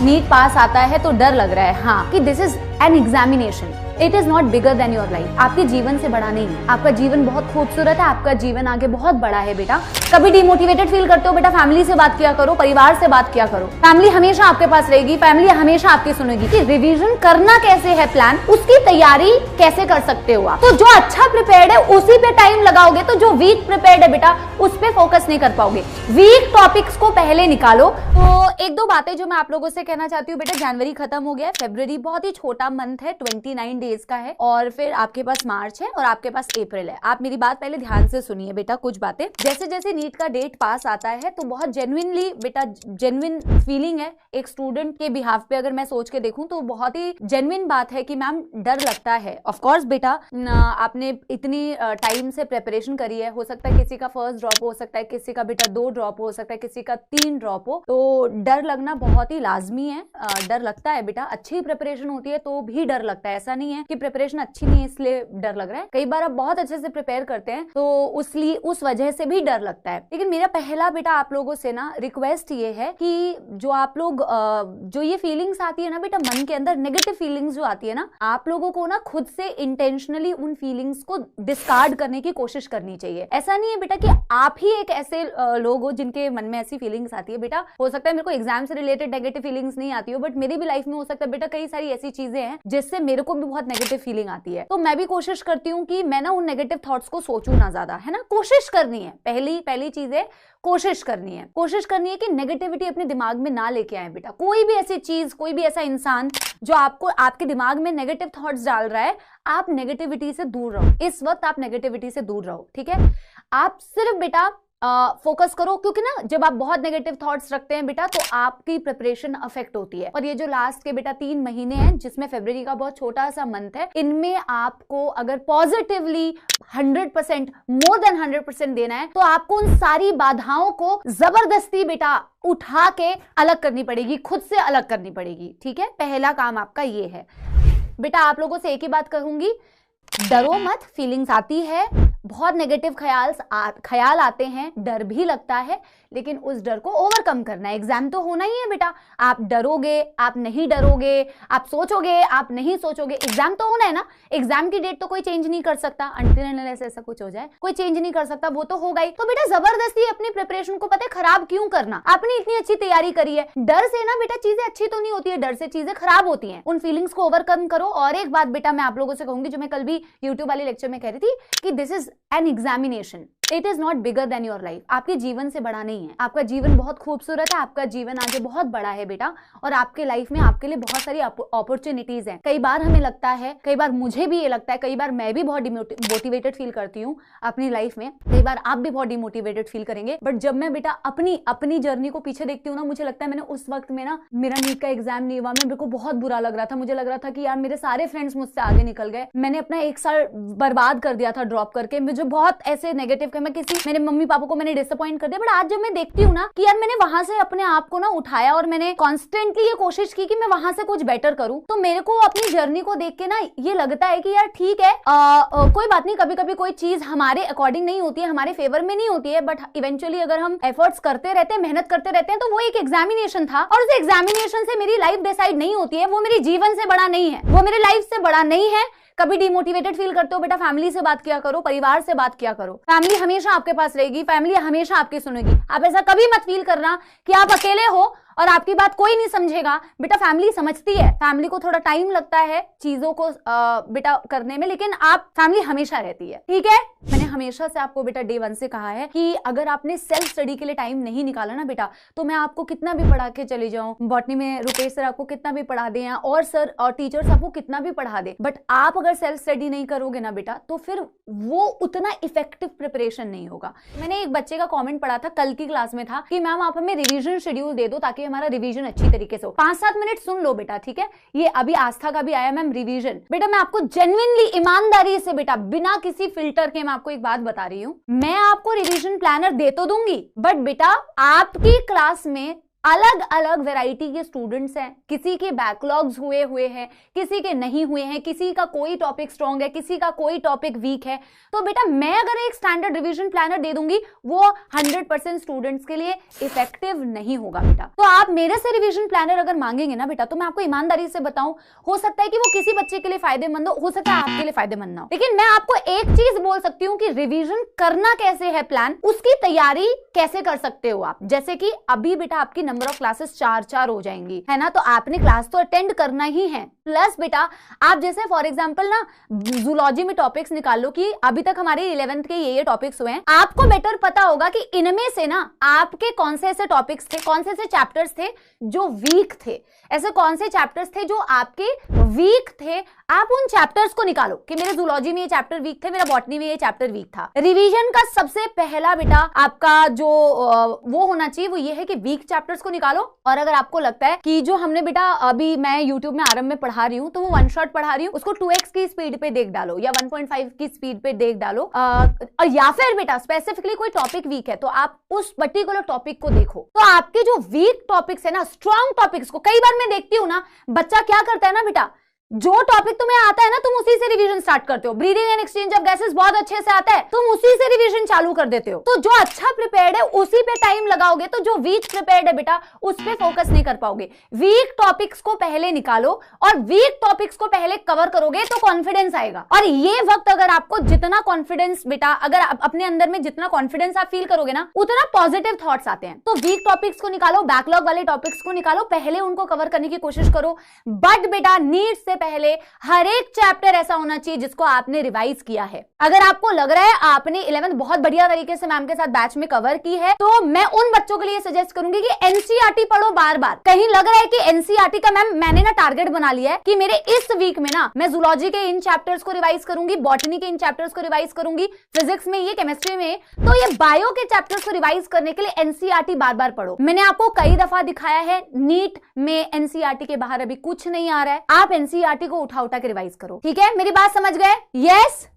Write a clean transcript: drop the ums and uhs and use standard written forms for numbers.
NEET pass आता है तो डर लग रहा है, हाँ, कि this is an examination, it is not bigger than your life. आपके जीवन से बड़ा नहीं है, आपका जीवन बहुत खूबसूरत है, आपका जीवन आगे बहुत बड़ा है बेटा। कभी डिमोटिवेटेड फील करते हो बेटा, फैमिली से बात किया करो, परिवार से बात किया करो, फैमिली हमेशा आपके पास रहेगी, फैमिली हमेशा आपकी सुनेगी। कि रिवीजन करना कैसे है, प्लान उसकी तैयारी कैसे कर सकते हो आप। तो जो अच्छा प्रिपेयर्ड है उसी पे टाइम लगाओगे, तो जो वीक प्रिपेयर्ड है बेटा उस पे फोकस नहीं कर पाओगे। वीक टॉपिक्स को पहले निकालो। तो एक दो बातें जो मैं आप लोगों से कहना चाहती हूँ बेटा, जनवरी खत्म हो गया है, फरवरी बहुत ही छोटा मंथ है, 29 डेज का है, और फिर आपके पास मार्च है और आपके पास अप्रैल है। आप मेरी बात पहले ध्यान से सुनिए बेटा। कुछ बातें, जैसे जैसे नीट का डेट पास आता है तो बहुत जेन्युइनली बेटा, जेन्युइन फीलिंग है एक स्टूडेंट के बिहाफ पे। अगर मैं सोच के देखूं तो बहुत ही जेन्युइन बात है कि मैम डर लगता है। ऑफ कोर्स बेटा, आपने इतनी टाइम से प्रिपरेशन करी है, हो सकता है किसी का फर्स्ट ड्रॉप हो सकता है, किसी का बेटा 2 ड्रॉप हो सकता है, किसी का 3 ड्रॉप हो, तो डर लगना बहुत ही लाजमी है। डर लगता है बेटा, अच्छी प्रिपरेशन होती है तो भी डर लगता है। ऐसा नहीं है कि प्रिपरेशन अच्छी नहीं है इसलिए डर लग रहा है। कई बार आप बहुत अच्छे से प्रिपेयर करते हैं तो उस वजह से भी डर लगता है। लेकिन मेरा पहला बेटा आप लोगों से ना रिक्वेस्ट ये है कि जो आप लोग जो ये फीलिंग्स आती है ना बेटा मन के अंदर, नेगेटिव फीलिंग्स जो आती है ना, आप लोगों को ना खुद से इंटेंशनली उन फीलिंग्स को डिस्कार्ड करने की कोशिश करनी चाहिए। ऐसा नहीं है बेटा कि आप ही एक ऐसे लोग हो जिनके मन में ऐसी फीलिंग्स आती है। बेटा हो सकता है मेरे को एग्जाम से रिलेटेड नेगेटिव फीलिंग्स नहीं आती हो, बट मेरी भी लाइफ में हो सकता है बेटा कई सारी ऐसी चीजें हैं जिससे मेरे को भी बहुत नेगेटिव फीलिंग आती है। तो मैं भी कोशिश करती हूँ कि मैं ना उन नेगेटिव थॉट्स को सोचूं ना ज्यादा, है ना। कोशिश करनी है, पहली चीज है कोशिश करनी है। कोशिश करनी है कि नेगेटिविटी अपने दिमाग में ना लेके आए बेटा। कोई भी ऐसी चीज, कोई भी ऐसा इंसान जो आपको आपके दिमाग में नेगेटिव थॉट्स डाल रहा है, आप नेगेटिविटी से दूर रहो। इस वक्त आप नेगेटिविटी से दूर रहो, ठीक है। आप सिर्फ बेटा फोकस करो, क्योंकि ना जब आप बहुत नेगेटिव थॉट्स रखते हैं बेटा तो आपकी प्रिपरेशन अफेक्ट होती है। और ये जो लास्ट के बेटा 3 महीने हैं, जिसमें फरवरी का बहुत छोटा सा मंथ है, इनमें आपको अगर पॉजिटिवली 100%, मोर देन 100% देना है तो आपको उन सारी बाधाओं को जबरदस्ती बेटा उठा के अलग करनी पड़ेगी, खुद से अलग करनी पड़ेगी, ठीक है। पहला काम आपका ये है बेटा। आप लोगों से एक ही बात कहूंगी, डरो मत। फीलिंग्स आती है, बहुत नेगेटिव ख्याल आते हैं, डर भी लगता है, लेकिन उस डर को ओवरकम करना है। एग्जाम तो होना ही है बेटा। आप डरोगे, आप नहीं डरोगे, आप सोचोगे, आप नहीं सोचोगे, एग्जाम तो होना है ना। एग्जाम की डेट तो कोई चेंज नहीं कर सकता, अनटिल अनलेस ऐसा कुछ हो जाए कोई चेंज नहीं कर सकता, वो तो होगा ही। तो बेटा जबरदस्ती अपनी प्रिपरेशन को पता है खराब क्यों करना। आपने इतनी अच्छी तैयारी करी है, डर से ना बेटा चीजें अच्छी तो नहीं होती है, डर से चीजें खराब होती हैं। उन फीलिंग्स को ओवरकम करो। और एक बात बेटा मैं आप लोगों से कहूंगी, जो मैं कल भी यूट्यूब वाले लेक्चर में कह रही थी, कि this is an examination, it is not bigger than your life. आपके जीवन से बड़ा नहीं है, आपका जीवन बहुत खूबसूरत है, आपका जीवन आगे बहुत बड़ा है बेटा, और आपके लाइफ में आपके लिए बहुत सारी अपॉर्चुनिटीज हैं। कई बार हमें लगता है, कई बार मुझे भी ये लगता है, कई बार मैं भी बहुत डिमोटिवेटेड फील करती हूँ अपनी लाइफ में, कई बार आप भी बहुत डिमोटिवेटेड फील करेंगे। बट जब मैं बेटा अपनी जर्नी को पीछे देखती हूँ ना, मुझे लगता है मैंने उस वक्त में ना, मेरा नीट का एग्जाम नहीं हुआ, मेरे को बहुत बुरा लग रहा था। मुझे लग रहा था कि यार मेरे सारे फ्रेंड्स मुझसे आगे निकल गए, मैंने अपना 1 साल बर्बाद कर दिया था ड्रॉप करके। मुझे बहुत ऐसे नेगेटिव, मैं मेरे मम्मी पापा को मैंने डिसअपॉइंट कर दिया। बट आज जब मैं देखती हूँ ना कि यार मैंने वहां से अपने आप को ना उठाया और मैंने कॉन्स्टेंटली ये कोशिश की कि मैं वहां से कुछ बेटर करूं, तो मेरे को अपनी जर्नी को देख के ना ये लगता है कि यार ठीक है, कोई बात नहीं, कभी कभी कोई चीज हमारे अकॉर्डिंग नहीं होती है, हमारे फेवर में नहीं होती है, बट इवेंचुअली अगर हम एफर्ट्स करते रहते हैं, मेहनत करते रहते हैं, तो वो एक एग्जामिनेशन था, और उस एग्जामिनेशन से मेरी लाइफ डिसाइड नहीं होती है, वो मेरे जीवन से बड़ा नहीं है, वो मेरे लाइफ से बड़ा नहीं है। कभी डिमोटिवेटेड फील करते हो बेटा, फैमिली से बात किया करो, परिवार से बात किया करो, फैमिली हमेशा आपके पास रहेगी, फैमिली हमेशा आपकी सुनेगी। आप ऐसा कभी मत फील करना कि आप अकेले हो और आपकी बात कोई नहीं समझेगा। बेटा फैमिली समझती है, फैमिली को थोड़ा टाइम लगता है चीजों को बेटा करने में, लेकिन आप फैमिली हमेशा रहती है, ठीक है। मैंने हमेशा से आपको बेटा डे 1 से कहा है कि अगर आपने सेल्फ स्टडी के लिए टाइम नहीं निकाला ना बेटा, तो मैं आपको कितना भी पढ़ा के चली जाऊं, बॉटनी में रुपेश सर आपको कितना भी पढ़ा दें, और सर और टीचर्स आपको कितना भी पढ़ा दे, बट आप अगर सेल्फ स्टडी नहीं करोगे ना बेटा, तो फिर वो उतना इफेक्टिव प्रिपरेशन नहीं होगा। मैंने एक बच्चे का कॉमेंट पढ़ा था, कल की क्लास में था, कि मैम आप हमें रिविजन शेड्यूल दे दो ताकि हमारा रिवीजन अच्छी तरीके से हो। 5-7 मिनट सुन लो बेटा, ठीक है। ये अभी आस्था का भी आया मैम रिवीजन। बेटा मैं आपको जेन्युइनली ईमानदारी से बेटा, बिना किसी फिल्टर के मैं आपको एक बात बता रही हूँ, मैं आपको रिवीजन प्लानर दे तो दूंगी, बट बेटा आपकी क्लास में अलग अलग वैरायटी के स्टूडेंट्स हैं, किसी के बैकलॉग्स हुए हैं, किसी के नहीं हुए हैं, किसी का कोई टॉपिक स्ट्रॉन्ग है, किसी का कोई टॉपिक वीक है। तो बेटा मैं अगर एक स्टैंडर्ड रिवीजन प्लानर दे दूंगी वो 100% स्टूडेंट्स के लिए इफेक्टिव नहीं होगा बेटा। तो आप मेरे से रिवीजन प्लानर अगर मांगेंगे ना बेटा, तो मैं आपको ईमानदारी से बताऊं, हो सकता है कि वो किसी बच्चे के लिए फायदेमंद हो सकता है आपके लिए फायदेमंद ना हो, लेकिन मैं आपको एक चीज बोल सकती हूँ कि रिवीजन करना कैसे है प्लान, उसकी तैयारी कैसे कर सकते हो आप। जैसे कि अभी बेटा आपकी नंबर ऑफ क्लासेस 4 हो जाएंगी, है ना, तो आपने क्लास तो अटेंड करना ही है। प्लस बेटा आप जैसे फॉर एग्जांपल ना जूलॉजी में टॉपिक्स निकाल लो कि अभी तक हमारे 11th के ये टॉपिक्स हुए हैं, आपको बेटर पता होगा कि इनमें से ना आपके कौन से ऐसे टॉपिक्स थे, कौन से ऐसे चैप्टर्स थे जो वीक थे, ऐसे कौन से चैप्टर्स थे जो आपके वीक थे। आप उन चैप्टर्स को निकालो कि मेरे जूलॉजी में ये चैप्टर वीक थे, मेरा बॉटनी में ये चैप्टर वीक था। रिवीजन का सबसे पहला बेटा आपका जो वो होना चाहिए वो ये है कि वीक चैप्टर्स को निकालो। और अगर आपको लगता है कि जो हमने बेटा अभी मैं यूट्यूब में आरंभ में पढ़ा रही हूँ तो वो वन शॉट पढ़ा रही हूँ, उसको 2x की स्पीड पे देख डालो या 1.5 की स्पीड पे देख डालो। और या फिर बेटा स्पेसिफिकली कोई टॉपिक वीक है तो आप उस पर्टिकुलर टॉपिक को देखो। तो आपके जो वीक टॉपिक्स है ना, स्ट्रॉन्ग टॉपिक्स को, कई बार मैं देखती हूँ ना बच्चा क्या करता है ना बेटा, जो टॉपिक तुम्हें आता है ना तुम उसी से रिवीजन स्टार्ट करते हो। Breathing and exchange of gases बहुत अच्छे से आता है, तुम उसी से रिवीजन चालू कर देते हो। तो जो अच्छा प्रिपेयर्ड है उसी पे टाइम लगाओगे, तो जो वीक प्रिपेयर्ड है बेटा उस पे फोकस नहीं कर पाओगे। वीक टॉपिक्स को पहले निकालो और वीक टॉपिक्स को पहले कवर करोगे तो कॉन्फिडेंस आएगा। और ये वक्त अगर आपको जितना कॉन्फिडेंस बेटा, अगर आप अपने अंदर में जितना कॉन्फिडेंस आप फील करोगे ना उतना पॉजिटिव थॉट्स आते हैं। तो वीक टॉपिक्स को निकालो, बैकलॉग वाले टॉपिक्स को निकालो, पहले उनको कवर करने की कोशिश करो। बट बेटा नीट से पहले हर एक चैप्टर ऐसा होना चाहिए जिसको आपने रिवाइज किया है। अगर आपको लग रहा है आपने 11th बहुत बढ़िया तरीके से मैम के साथ बैच में कवर की है तो मैं उन बच्चों के लिए सजेस्ट करूंगी कि एनसीईआरटी पढ़ो बार बार। कहीं लग रहा है कि एनसीईआरटी का मैम मैंने ना टारगेट बना लिया है कि मेरे इस वीक में ना मैं जूलॉजी के इन चैप्टर्स को रिवाइज करूंगी, बॉटनी के इन चैप्टर्स को रिवाइज करूंगी, फिजिक्स में ये, केमिस्ट्री में, तो ये बायो के चैप्टर्स को रिवाइज करने के लिए एनसीईआरटी बार बार पढ़ो। मैंने आपको कई दफा दिखाया है नीट में एनसीईआरटी के बाहर अभी कुछ नहीं आ रहा है, आप एनसीईआरटी को उठा के रिवाइज करो। ठीक है, मेरी बात समझ गए? यस।